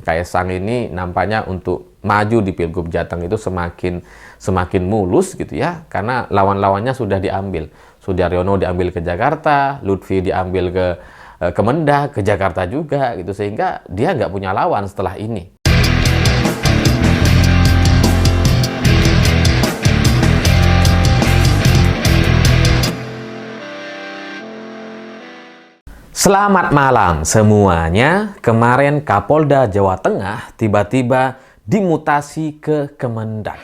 Kaesang ini nampaknya untuk maju di Pilgub Jateng itu semakin mulus gitu ya, karena lawan-lawannya sudah diambil. Sudaryono diambil ke Jakarta, Lutfi diambil ke Kemendak, ke Jakarta juga gitu, sehingga dia nggak punya lawan setelah ini. Selamat malam semuanya. Kemarin Kapolda Jawa Tengah tiba-tiba dimutasi ke Kemendak.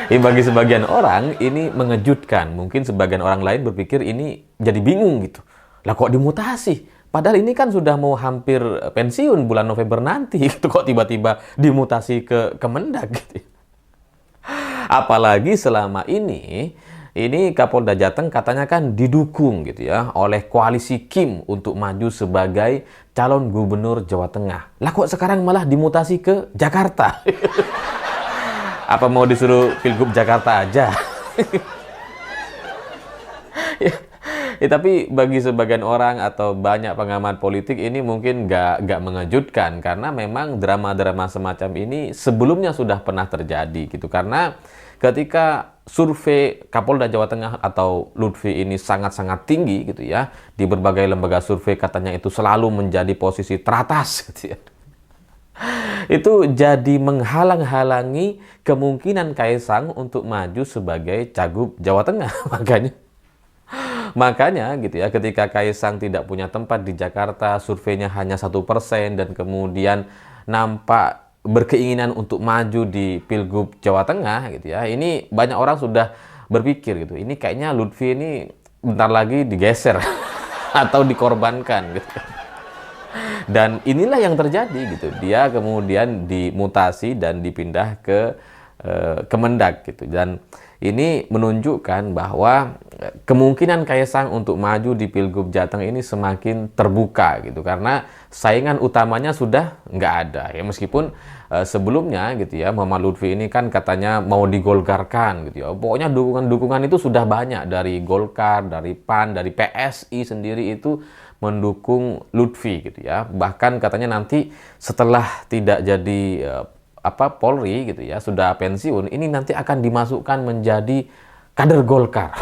Bagi sebagian orang ini mengejutkan. Mungkin sebagian orang lain berpikir ini jadi bingung gitu. Lah kok dimutasi? Padahal ini kan sudah mau hampir pensiun bulan November nanti. Gitu. Kok tiba-tiba dimutasi ke Kemendak gitu. Apalagi selama ini Kapolda Jateng katanya kan didukung gitu ya oleh koalisi Kim untuk maju sebagai calon gubernur Jawa Tengah. Lah kok sekarang malah dimutasi ke Jakarta? Apa mau disuruh Pilgub Jakarta aja? Tapi bagi sebagian orang atau banyak pengamat politik ini mungkin nggak mengejutkan, karena memang drama-drama semacam ini sebelumnya sudah pernah terjadi gitu. Karena ketika survei Kapolda Jawa Tengah atau Lutfi ini sangat-sangat tinggi gitu ya, di berbagai lembaga survei katanya itu selalu menjadi posisi teratas gitu ya. Itu jadi menghalang-halangi kemungkinan Kaesang untuk maju sebagai cagup Jawa Tengah. Makanya gitu ya, ketika Kaesang tidak punya tempat di Jakarta, surveinya hanya 1% dan kemudian nampak berkeinginan untuk maju di Pilgub Jawa Tengah gitu ya. Ini banyak orang sudah berpikir gitu. Ini kayaknya Lutfi ini bentar lagi digeser atau dikorbankan gitu. Dan inilah yang terjadi gitu. Dia kemudian dimutasi dan dipindah ke Kemendak gitu. Dan ini menunjukkan bahwa kemungkinan Kaesang untuk maju di Pilgub Jateng ini semakin terbuka gitu, karena saingan utamanya sudah nggak ada ya. Meskipun sebelumnya gitu ya, Muhammad Lutfi ini kan katanya mau digolkarkan gitu ya. Pokoknya dukungan-dukungan itu sudah banyak dari Golkar, dari PAN, dari PSI sendiri itu mendukung Lutfi gitu ya. Bahkan katanya nanti setelah tidak jadi Polri gitu ya, sudah pensiun, ini nanti akan dimasukkan menjadi kader Golkar.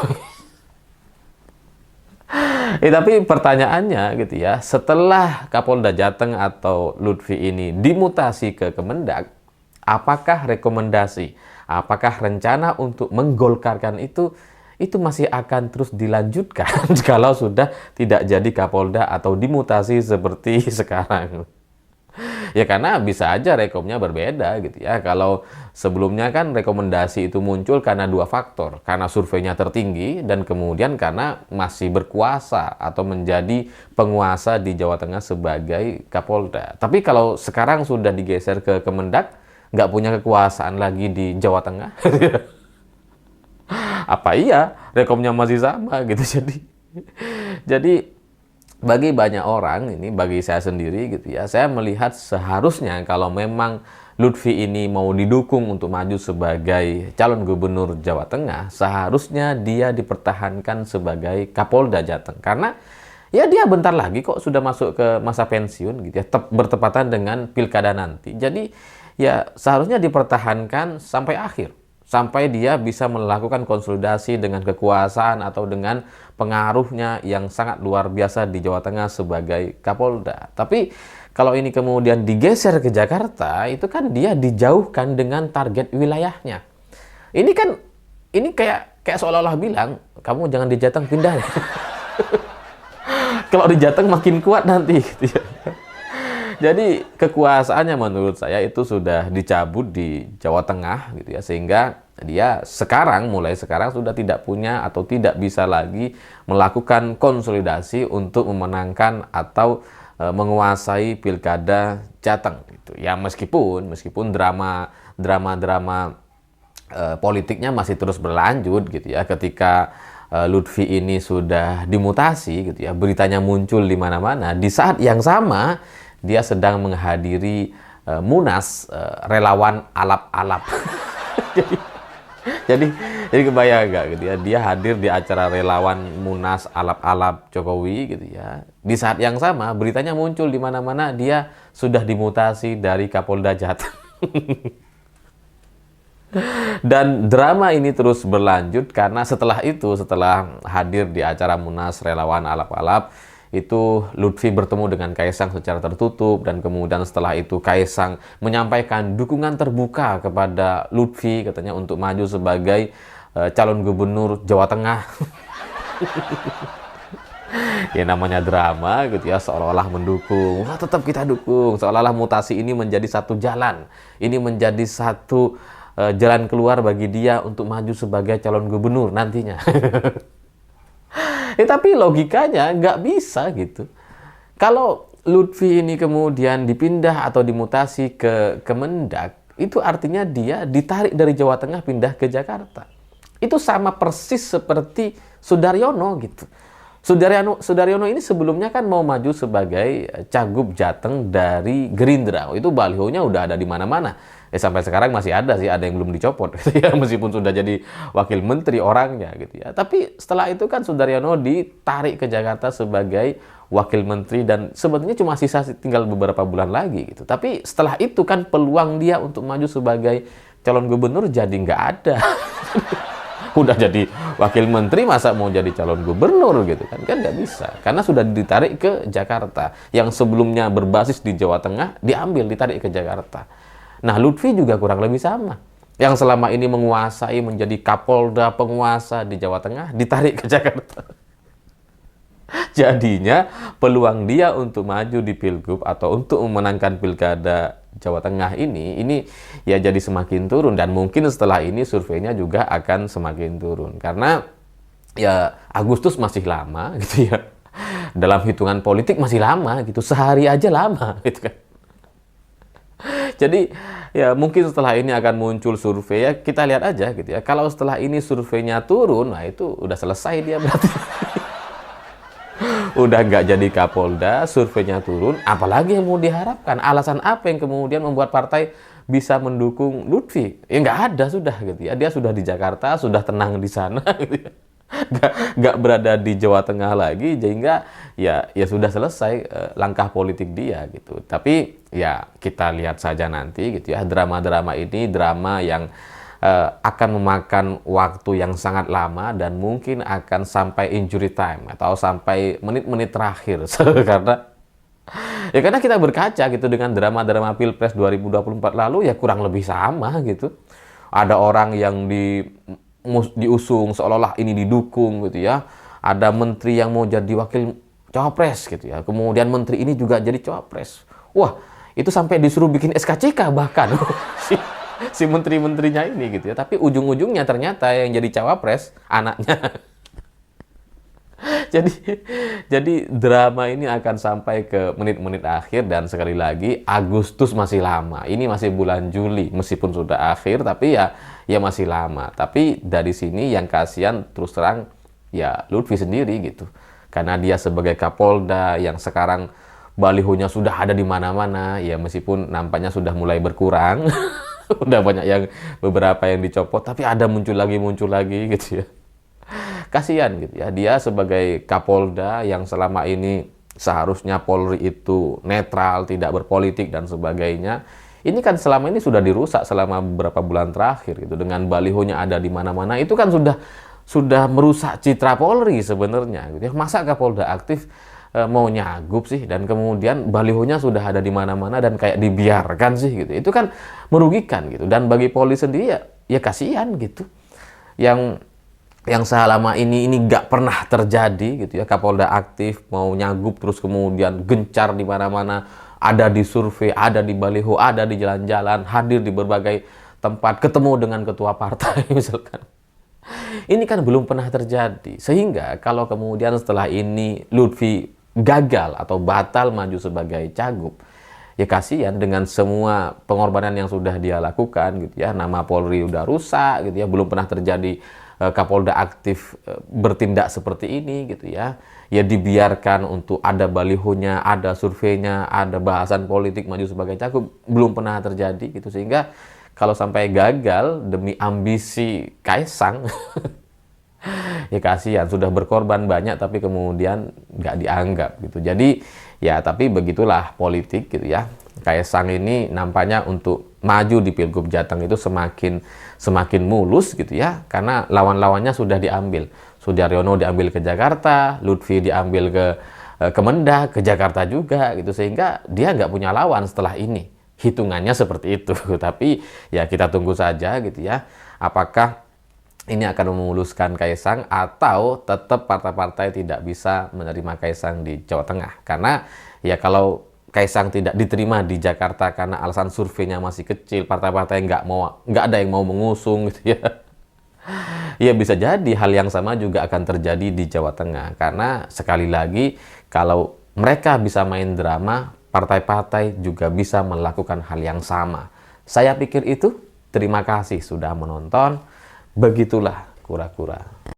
Tapi pertanyaannya gitu ya, setelah Kapolda Jateng atau Lutfi ini dimutasi ke Kemendak, apakah rekomendasi, apakah rencana untuk menggolkarkan itu masih akan terus dilanjutkan kalau sudah tidak jadi Kapolda atau dimutasi seperti sekarang? Ya karena bisa aja rekomnya berbeda gitu ya. Kalau sebelumnya kan rekomendasi itu muncul karena dua faktor. Karena surveinya tertinggi dan kemudian karena masih berkuasa atau menjadi penguasa di Jawa Tengah sebagai Kapolda. Tapi kalau sekarang sudah digeser ke Kemendak, nggak punya kekuasaan lagi di Jawa Tengah. Apa iya rekomnya masih sama gitu. Jadi bagi banyak orang, ini bagi saya sendiri gitu ya, saya melihat seharusnya kalau memang Lutfi ini mau didukung untuk maju sebagai calon gubernur Jawa Tengah, seharusnya dia dipertahankan sebagai Kapolda Jateng. Karena ya dia bentar lagi kok sudah masuk ke masa pensiun gitu ya, bertepatan dengan pilkada nanti. Jadi ya seharusnya dipertahankan sampai akhir. Sampai dia bisa melakukan konsolidasi dengan kekuasaan atau dengan pengaruhnya yang sangat luar biasa di Jawa Tengah sebagai Kapolda. Tapi kalau ini kemudian digeser ke Jakarta, itu kan dia dijauhkan dengan target wilayahnya. Ini kayak seolah-olah bilang, kamu jangan di Jateng, pindah. Kalau di Jateng makin kuat nanti gitu ya. Jadi kekuasaannya menurut saya itu sudah dicabut di Jawa Tengah gitu ya, sehingga dia mulai sekarang sudah tidak punya atau tidak bisa lagi melakukan konsolidasi untuk memenangkan atau menguasai pilkada Jateng gitu. Ya meskipun drama politiknya masih terus berlanjut gitu ya. Ketika Lutfi ini sudah dimutasi gitu ya, beritanya muncul di mana-mana. Di saat yang sama dia sedang menghadiri Munas relawan alap-alap. Jadi kebayang nggak gitu ya, dia hadir di acara relawan Munas alap-alap Jokowi gitu ya. Di saat yang sama beritanya muncul di mana-mana, dia sudah dimutasi dari Kapolda Jateng. Dan drama ini terus berlanjut karena setelah hadir di acara Munas Relawan Alap-Alap, itu Lutfi bertemu dengan Kaisang secara tertutup, dan kemudian setelah itu Kaisang menyampaikan dukungan terbuka kepada Lutfi, katanya untuk maju sebagai calon gubernur Jawa Tengah. Ya namanya drama gitu ya, seolah-olah mendukung, wah tetap kita dukung, seolah-olah mutasi ini menjadi satu jalan, ini menjadi satu jalan keluar bagi dia untuk maju sebagai calon gubernur nantinya. Tapi logikanya nggak bisa gitu. Kalau Lutfi ini kemudian dipindah atau dimutasi ke Kemendak, itu artinya dia ditarik dari Jawa Tengah pindah ke Jakarta. Itu sama persis seperti Sudaryono gitu. Sudaryono ini sebelumnya kan mau maju sebagai Cagup Jateng dari Gerindra. Itu balihonya udah ada di mana-mana. Sampai sekarang masih ada sih, ada yang belum dicopot gitu ya, meskipun sudah jadi wakil menteri orangnya gitu ya. Tapi setelah itu kan Sudaryono ditarik ke Jakarta sebagai wakil menteri, dan sebenarnya cuma sisa tinggal beberapa bulan lagi gitu. Tapi setelah itu kan peluang dia untuk maju sebagai calon gubernur jadi nggak ada. Udah jadi wakil menteri masa mau jadi calon gubernur gitu kan nggak bisa, karena sudah ditarik ke Jakarta. Yang sebelumnya berbasis di Jawa Tengah ditarik ke Jakarta. Nah, Lutfi juga kurang lebih sama, yang selama ini menguasai, menjadi Kapolda penguasa di Jawa Tengah, ditarik ke Jakarta. Jadinya peluang dia untuk maju di Pilgub atau untuk memenangkan Pilkada Jawa Tengah ini ya jadi semakin turun, dan mungkin setelah ini surveinya juga akan semakin turun, karena ya Agustus masih lama gitu ya, dalam hitungan politik masih lama gitu, sehari aja lama gitu kan. Jadi ya mungkin setelah ini akan muncul survei, ya kita lihat aja gitu ya. Kalau setelah ini surveinya turun, nah itu udah selesai dia berarti. Udah nggak jadi Kapolda, surveinya turun, apalagi yang mau diharapkan? Alasan apa yang kemudian membuat partai bisa mendukung Lutfi? Ya nggak ada, sudah gitu ya. Dia sudah di Jakarta, sudah tenang di sana, gitu ya. Nggak berada di Jawa Tengah lagi, sehingga ya sudah selesai langkah politik dia gitu. Tapi ya kita lihat saja nanti gitu ya. Drama-drama ini drama yang akan memakan waktu yang sangat lama, dan mungkin akan sampai injury time atau sampai menit-menit terakhir. Karena kita berkaca gitu dengan drama-drama Pilpres 2024 lalu, ya kurang lebih sama gitu. Ada orang yang diusung seolah-olah ini didukung gitu ya. Ada menteri yang mau jadi wakil cawapres gitu ya. Kemudian menteri ini juga jadi cawapres. Wah, itu sampai disuruh bikin SKCK bahkan. Si menteri-menterinya ini gitu ya, tapi ujung-ujungnya ternyata yang jadi cawapres anaknya. jadi drama ini akan sampai ke menit-menit akhir, dan sekali lagi Agustus masih lama. Ini masih bulan Juli, meskipun sudah akhir, tapi ya masih lama. Tapi dari sini yang kasihan terus terang ya Lutfi sendiri gitu, karena dia sebagai Kapolda yang sekarang balihonya sudah ada di mana-mana, ya meskipun nampaknya sudah mulai berkurang. Udah banyak beberapa yang dicopot, tapi ada muncul lagi gitu ya. Kasihan gitu ya, dia sebagai Kapolda yang selama ini seharusnya Polri itu netral, tidak berpolitik dan sebagainya. Ini kan selama ini sudah dirusak selama beberapa bulan terakhir gitu, dengan balihonya ada di mana-mana. Itu kan sudah merusak citra Polri sebenarnya gitu ya. Masa Kapolda aktif mau nyagup sih, dan kemudian balihonya sudah ada di mana-mana dan kayak dibiarkan sih gitu. Itu kan merugikan gitu, dan bagi Polri sendiri ya kasihan gitu, yang selama ini nggak pernah terjadi gitu ya. Kapolda aktif mau nyagup, terus kemudian gencar di mana-mana, ada di survei, ada di baliho, ada di jalan-jalan, hadir di berbagai tempat, ketemu dengan ketua partai misalkan. Ini kan belum pernah terjadi, sehingga kalau kemudian setelah ini Lutfi gagal atau batal maju sebagai cagup, ya kasihan dengan semua pengorbanan yang sudah dia lakukan gitu ya. Nama Polri udah rusak gitu ya, belum pernah terjadi Kapolda aktif bertindak seperti ini gitu ya. Ya dibiarkan untuk ada balihonya, ada surveinya, ada bahasan politik maju sebagai cagup, belum pernah terjadi gitu. Sehingga kalau sampai gagal demi ambisi Kaisang, ya kasihan, sudah berkorban banyak tapi kemudian nggak dianggap gitu. Jadi ya tapi begitulah politik gitu ya. Kaisang ini nampaknya untuk maju di Pilgub Jateng itu semakin mulus gitu ya, karena lawan-lawannya sudah diambil. Sudaryono diambil ke Jakarta, Lutfi diambil ke Mendak, ke Jakarta juga gitu, sehingga dia nggak punya lawan setelah ini. Hitungannya seperti itu. Tapi ya kita tunggu saja gitu ya, apakah ini akan memuluskan Kaisang atau tetap partai-partai tidak bisa menerima Kaisang di Jawa Tengah. Karena ya kalau Kaisang tidak diterima di Jakarta karena alasan surveinya masih kecil, partai-partai nggak ada yang mau mengusung gitu ya. Ya bisa jadi hal yang sama juga akan terjadi di Jawa Tengah. Karena sekali lagi kalau mereka bisa main drama, partai-partai juga bisa melakukan hal yang sama. Saya pikir itu. Terima kasih sudah menonton. Begitulah kura-kura.